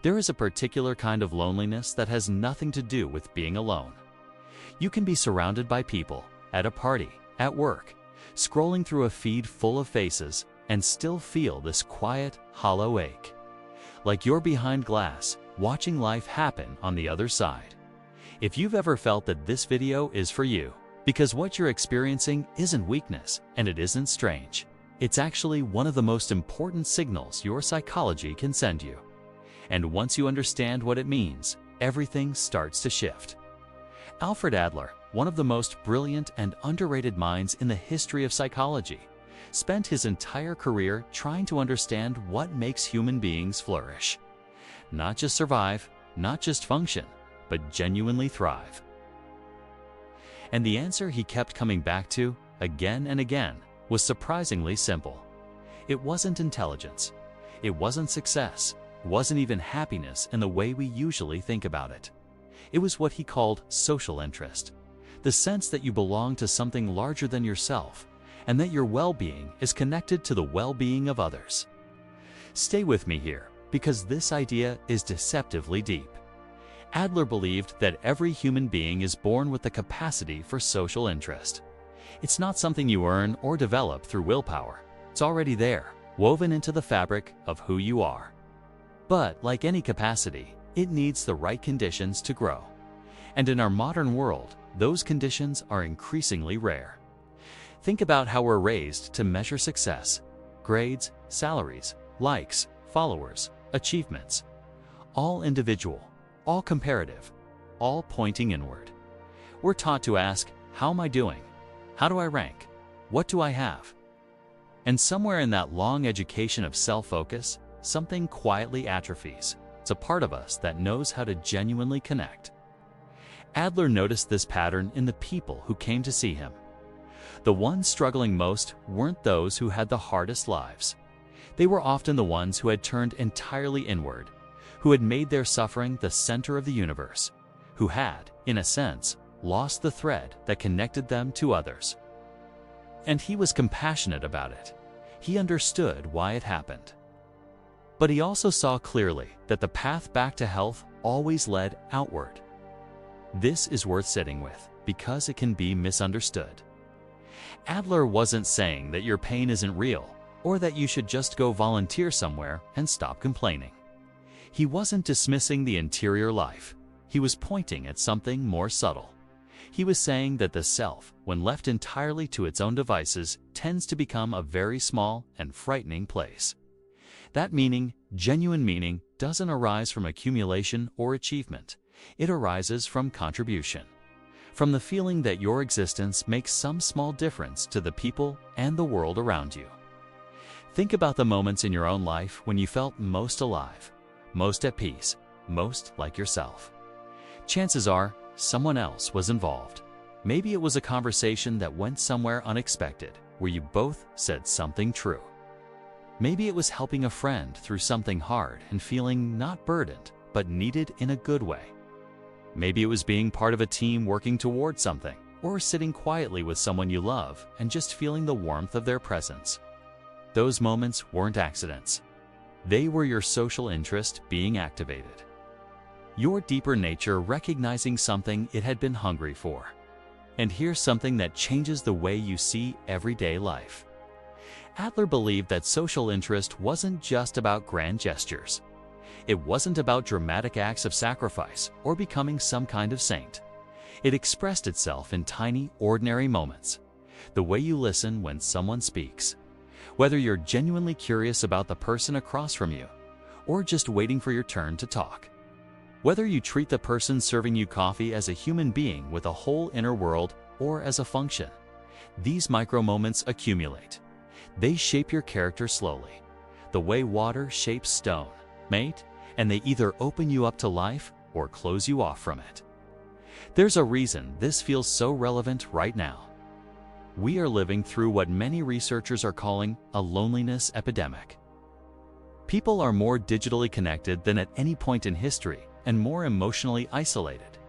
There is a particular kind of loneliness that has nothing to do with being alone. You can be surrounded by people, at a party, at work, scrolling through a feed full of faces, and still feel this quiet, hollow ache. Like you're behind glass, watching life happen on the other side. If you've ever felt that this video is for you, because what you're experiencing isn't weakness and it isn't strange. It's actually one of the most important signals your psychology can send you. And once you understand what it means, everything starts to shift. Alfred Adler, one of the most brilliant and underrated minds in the history of psychology, spent his entire career trying to understand what makes human beings flourish. Not just survive, not just function, but genuinely thrive. And the answer he kept coming back to, again and again, was surprisingly simple. It wasn't intelligence. It wasn't success. It wasn't even happiness in the way we usually think about it. It was what he called social interest. The sense that you belong to something larger than yourself, and that your well-being is connected to the well-being of others. Stay with me here, because this idea is deceptively deep. Adler believed that every human being is born with the capacity for social interest. It's not something you earn or develop through willpower. It's already there, woven into the fabric of who you are. But like any capacity, it needs the right conditions to grow. And in our modern world, those conditions are increasingly rare. Think about how we're raised to measure success: grades, salaries, likes, followers, achievements. All individual, all comparative, all pointing inward. We're taught to ask, how am I doing? How do I rank? What do I have? And somewhere in that long education of self-focus, something quietly atrophies. It's a part of us that knows how to genuinely connect. Adler noticed this pattern in the people who came to see him. The ones struggling most weren't those who had the hardest lives. They were often the ones who had turned entirely inward, who had made their suffering the center of the universe, who had, in a sense, lost the thread that connected them to others. And he was compassionate about it. He understood why it happened. But he also saw clearly that the path back to health always led outward. This is worth sitting with, because it can be misunderstood. Adler wasn't saying that your pain isn't real, or that you should just go volunteer somewhere and stop complaining. He wasn't dismissing the interior life. He was pointing at something more subtle. He was saying that the self, when left entirely to its own devices, tends to become a very small and frightening place. That meaning, genuine meaning, doesn't arise from accumulation or achievement. It arises from contribution, from the feeling that your existence makes some small difference to the people and the world around you. Think about the moments in your own life when you felt most alive, most at peace, most like yourself. Chances are, someone else was involved. Maybe it was a conversation that went somewhere unexpected, where you both said something true. Maybe it was helping a friend through something hard and feeling not burdened, but needed in a good way. Maybe it was being part of a team working toward something, or sitting quietly with someone you love and just feeling the warmth of their presence. Those moments weren't accidents. They were your social interest being activated. Your deeper nature recognizing something it had been hungry for. And here's something that changes the way you see everyday life. Adler believed that social interest wasn't just about grand gestures. It wasn't about dramatic acts of sacrifice or becoming some kind of saint. It expressed itself in tiny, ordinary moments. The way you listen when someone speaks. Whether you're genuinely curious about the person across from you, or just waiting for your turn to talk. Whether you treat the person serving you coffee as a human being with a whole inner world or as a function. These micro moments accumulate. They shape your character slowly, the way water shapes stone, mate, and they either open you up to life or close you off from it. There's a reason this feels so relevant right now. We are living through what many researchers are calling a loneliness epidemic. People are more digitally connected than at any point in history and more emotionally isolated.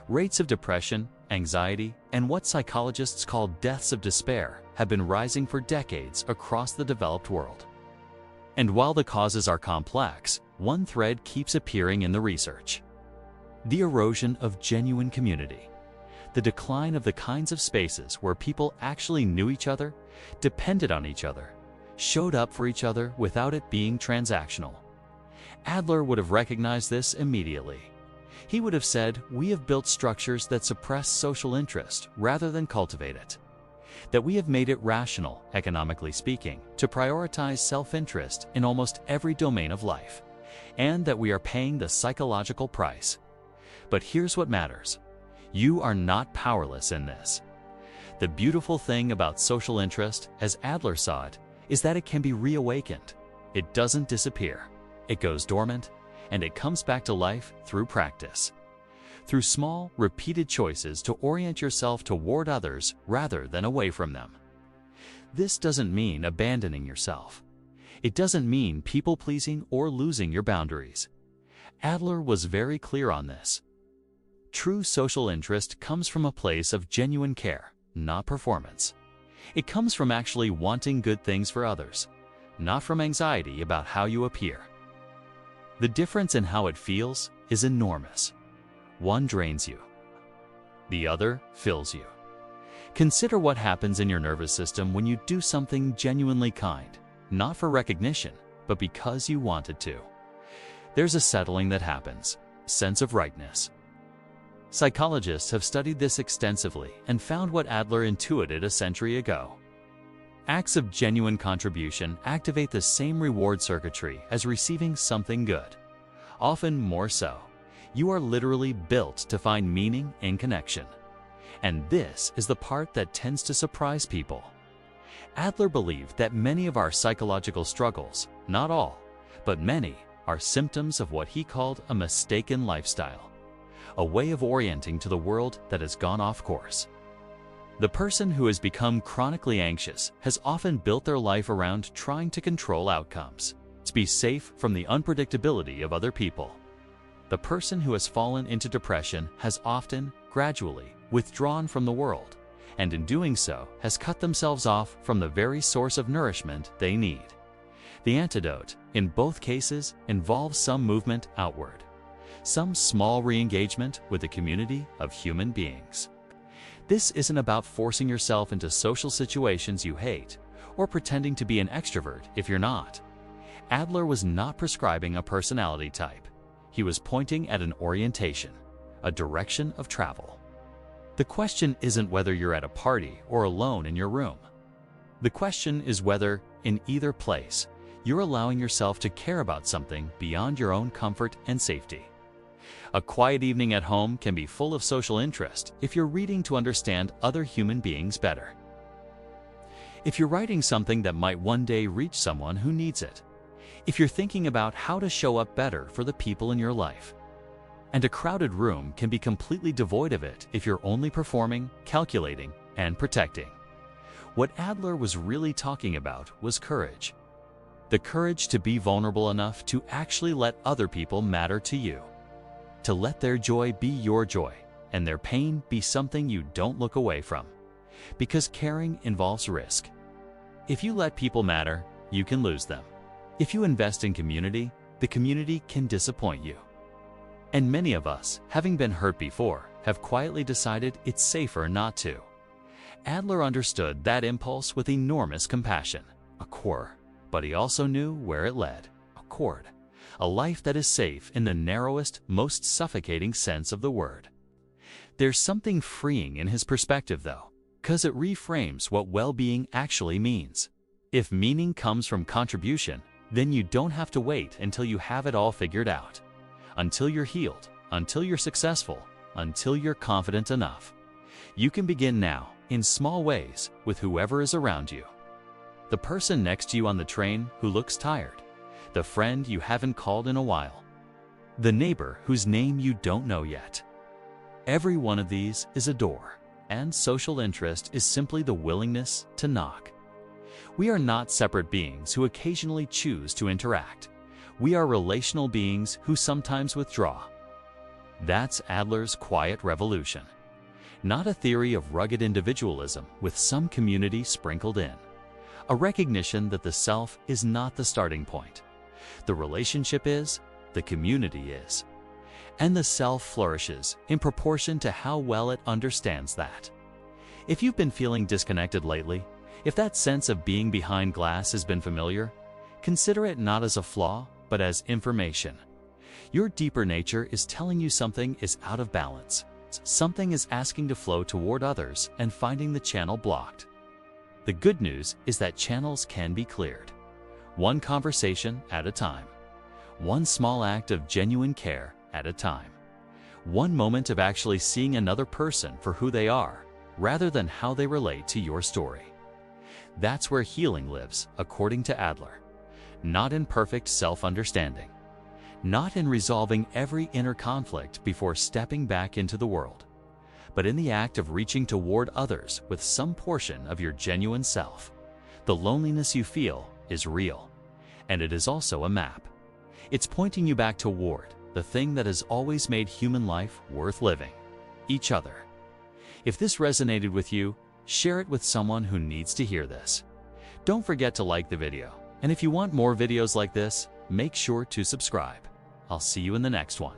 Rates of depression, anxiety, and what psychologists call deaths of despair have been rising for decades across the developed world. And while the causes are complex, one thread keeps appearing in the research. The erosion of genuine community. The decline of the kinds of spaces where people actually knew each other, depended on each other, showed up for each other without it being transactional. Adler would have recognized this immediately. He would have said, "We have built structures that suppress social interest rather than cultivate it. That we have made it rational, economically speaking, to prioritize self-interest in almost every domain of life, and that we are paying the psychological price. But here's what matters. You are not powerless in this." The beautiful thing about social interest, as Adler saw it, is that it can be reawakened. It doesn't disappear. It goes dormant, and it comes back to life through practice. Through small, repeated choices to orient yourself toward others rather than away from them. This doesn't mean abandoning yourself. It doesn't mean people-pleasing or losing your boundaries. Adler was very clear on this. True social interest comes from a place of genuine care, not performance. It comes from actually wanting good things for others, not from anxiety about how you appear. The difference in how it feels is enormous. One drains you. The other fills you. Consider what happens in your nervous system when you do something genuinely kind, not for recognition, but because you wanted to. There's a settling that happens, a sense of rightness. Psychologists have studied this extensively and found what Adler intuited a century ago. Acts of genuine contribution activate the same reward circuitry as receiving something good. Often more so. You are literally built to find meaning in connection. And this is the part that tends to surprise people. Adler believed that many of our psychological struggles, not all, but many, are symptoms of what he called a mistaken lifestyle, a way of orienting to the world that has gone off course. The person who has become chronically anxious has often built their life around trying to control outcomes, to be safe from the unpredictability of other people. The person who has fallen into depression has often, gradually, withdrawn from the world, and in doing so has cut themselves off from the very source of nourishment they need. The antidote, in both cases, involves some movement outward, some small re-engagement with the community of human beings. This isn't about forcing yourself into social situations you hate, or pretending to be an extrovert if you're not. Adler was not prescribing a personality type. He was pointing at an orientation, a direction of travel. The question isn't whether you're at a party or alone in your room. The question is whether, in either place, you're allowing yourself to care about something beyond your own comfort and safety. A quiet evening at home can be full of social interest if you're reading to understand other human beings better. If you're writing something that might one day reach someone who needs it. If you're thinking about how to show up better for the people in your life. And a crowded room can be completely devoid of it if you're only performing, calculating, and protecting. What Adler was really talking about was courage. The courage to be vulnerable enough to actually let other people matter to you. To let their joy be your joy, and their pain be something you don't look away from. Because caring involves risk. If you let people matter, you can lose them. If you invest in community, the community can disappoint you. And many of us, having been hurt before, have quietly decided it's safer not to. Adler understood that impulse with enormous compassion, a core, but he also knew where it led, a cord. A life that is safe in the narrowest, most suffocating sense of the word. There's something freeing in his perspective though, because it reframes what well-being actually means. If meaning comes from contribution, then you don't have to wait until you have it all figured out. Until you're healed, until you're successful, until you're confident enough. You can begin now, in small ways, with whoever is around you. The person next to you on the train who looks tired. The friend you haven't called in a while. The neighbor whose name you don't know yet. Every one of these is a door, and social interest is simply the willingness to knock. We are not separate beings who occasionally choose to interact. We are relational beings who sometimes withdraw. That's Adler's quiet revolution. Not a theory of rugged individualism with some community sprinkled in. A recognition that the self is not the starting point. The relationship is, the community is. And the self flourishes in proportion to how well it understands that. If you've been feeling disconnected lately, if that sense of being behind glass has been familiar, consider it not as a flaw, but as information. Your deeper nature is telling you something is out of balance. Something is asking to flow toward others and finding the channel blocked. The good news is that channels can be cleared. One conversation at a time. One small act of genuine care at a time. One moment of actually seeing another person for who they are, rather than how they relate to your story. That's where healing lives, according to Adler. Not in perfect self-understanding. Not in resolving every inner conflict before stepping back into the world, but in the act of reaching toward others with some portion of your genuine self. The loneliness you feel is real, and it is also a map. It's pointing you back toward the thing that has always made human life worth living: each other. If this resonated with you, share it with someone who needs to hear this. Don't forget to like the video, and if you want more videos like this, make sure to subscribe. I'll see you in the next one.